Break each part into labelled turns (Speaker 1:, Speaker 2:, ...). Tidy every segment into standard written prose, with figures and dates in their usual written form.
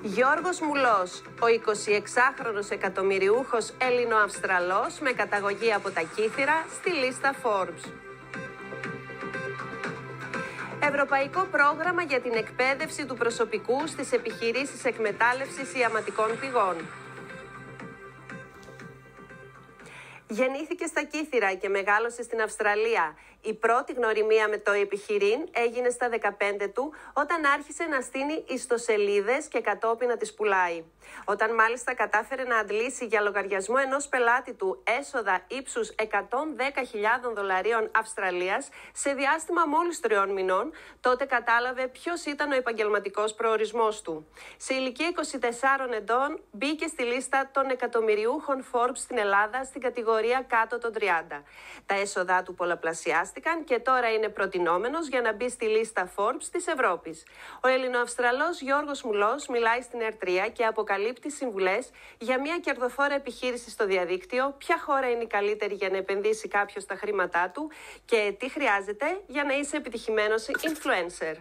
Speaker 1: Γιώργος Μουλός, ο 26χρονος εκατομμυριούχος Έλληνο-Αυστραλός με καταγωγή από τα Κύθυρα στη λίστα Forbes. Ευρωπαϊκό πρόγραμμα για την εκπαίδευση του προσωπικού στις επιχειρήσεις εκμετάλλευσης ιαματικών πηγών. Γεννήθηκε στα Κύθυρα και μεγάλωσε στην Αυστραλία. Η πρώτη γνωριμία με το επιχειρήν έγινε στα 15 του, όταν άρχισε να στείνει ιστοσελίδες και κατόπιν να τις πουλάει. Όταν μάλιστα κατάφερε να αντλήσει για λογαριασμό ενός πελάτη του έσοδα ύψους $110.000 Αυστραλίας σε διάστημα μόλις 3 μηνών, τότε κατάλαβε ποιος ήταν ο επαγγελματικός προορισμός του. Σε ηλικία 24 ετών μπήκε στη λίστα των εκατομμυριούχων Forbes στην Ελλάδα στην κατηγορία κάτω των 30. Τα έσοδά του πολλαπλασιάστηκαν και τώρα είναι προτινόμενος για να μπει στη λίστα Forbes της Ευρώπης. Ο Ελληνοαυστραλός Γιώργος Μουλός μιλάει στην ΕΡΤ3 και αποκαλύπτει συμβουλές για μια κερδοφόρα επιχείρηση στο διαδίκτυο, ποια χώρα είναι η καλύτερη για να επενδύσει κάποιος τα χρήματά του και τι χρειάζεται για να είσαι επιτυχημένος influencer.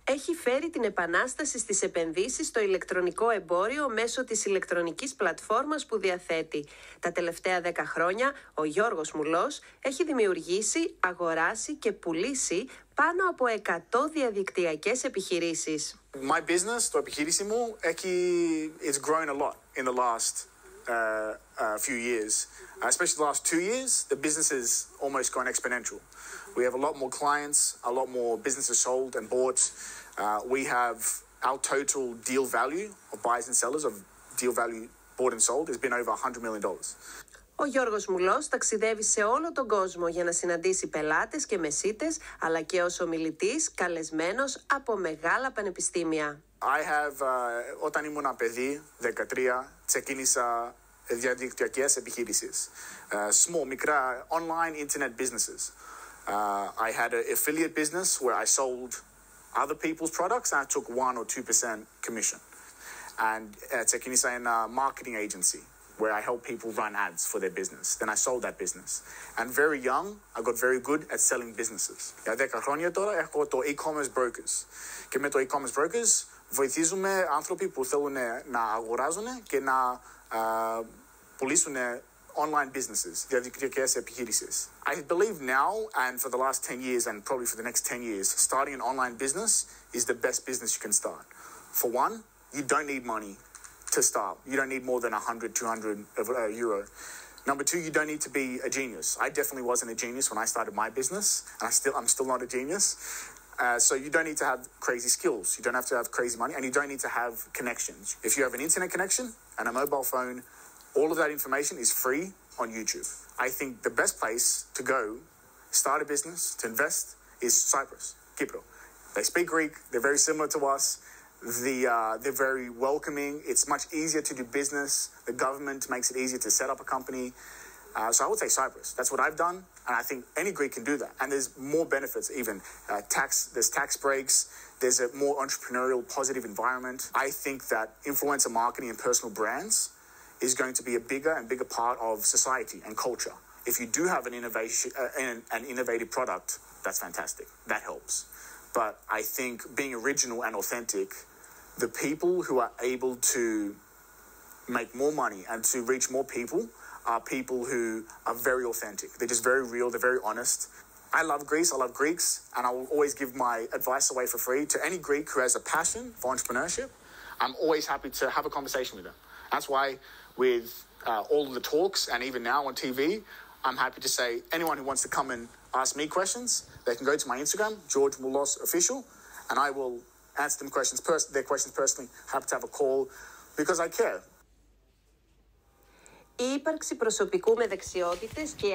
Speaker 1: Έχει φέρει την επανάσταση στις επενδύσεις στο ηλεκτρονικό εμπόριο μέσω της ηλεκτρονικής πλατφόρμας που διαθέτει. Τα τελευταία 10 χρόνια, ο Γιώργος Μουλός έχει δημιουργήσει, αγοράσει και πουλήσει πάνω από 100 διαδικτυακές επιχειρήσεις.
Speaker 2: My business, το επιχείρηση μου, it's grown a lot in the last few years. Especially the last 2 years, the business has almost gone exponential. We have a lot more clients, a lot more businesses sold and bought. We have our total deal value of buyers and sellers of deal value bought and sold has been over $100 million.
Speaker 1: Ο Γιώργος Μουλός ταξιδεύει σε όλο τον κόσμο για να συναντήσει πελάτες και μεσίτες, αλλά και ως ομιλητής καλεσμένος από μεγάλα πανεπιστήμια.
Speaker 2: Όταν ήμουν παιδί, 13, ξεκίνησα διαδικτυακές επιχείρησεις. Small, μικρά, online internet businesses. I had an affiliate business where I sold other people's products and I took 1 or 2% commission. And ξεκίνησα ένα marketing agency where I help people run ads for their business. Then I sold that business. And very young, I got very good at selling businesses. Για 10 χρόνια τώρα έχω το e-commerce brokers. Και με το e-commerce brokers βοηθίζουμε άνθρωποι που θέλουν να αγοράζουν και να πουλήσουν online businesses, διαδικτυακές επιχείρησεις. I believe now and for the last 10 years and probably for the next 10 years, starting an online business is the best business you can start. For one, you don't need money to start. You don't need more than 100, 200 euro. Number two, you don't need to be a genius. I definitely wasn't a genius when I started my business, and I'm still not a genius. So you don't need to have crazy skills. You don't have to have crazy money, and you don't need to have connections. If you have an internet connection and a mobile phone, all of that information is free on YouTube. I think the best place to go, start a business, to invest, is Cyprus, Kipro. They speak Greek. They're very similar to us. They're very welcoming. It's much easier to do business. The government makes it easier to set up a company. So I would say Cyprus. That's what I've done, and I think any Greek can do that. And there's more benefits even. There's tax breaks. There's a more entrepreneurial, positive environment. I think that influencer marketing and personal brands is going to be a bigger and bigger part of society and culture. If you do have an innovative product, that's fantastic. That helps. But I think being original and authentic, the people who are able to make more money and to reach more people are people who are very authentic. They're just very real. They're very honest. I love Greece. I love Greeks. And I will always give my advice away for free to any Greek who has a passion for entrepreneurship. I'm always happy to have a conversation with them. That's why with all of the talks and even now on TV, I'm happy to say anyone who wants to come and ask me questions, they can go to my Instagram, George Moulos Official, and I will answer their questions personally. Happy to have a call because I care.
Speaker 1: Η ύπαρξη προσωπικού με δεξιότητες και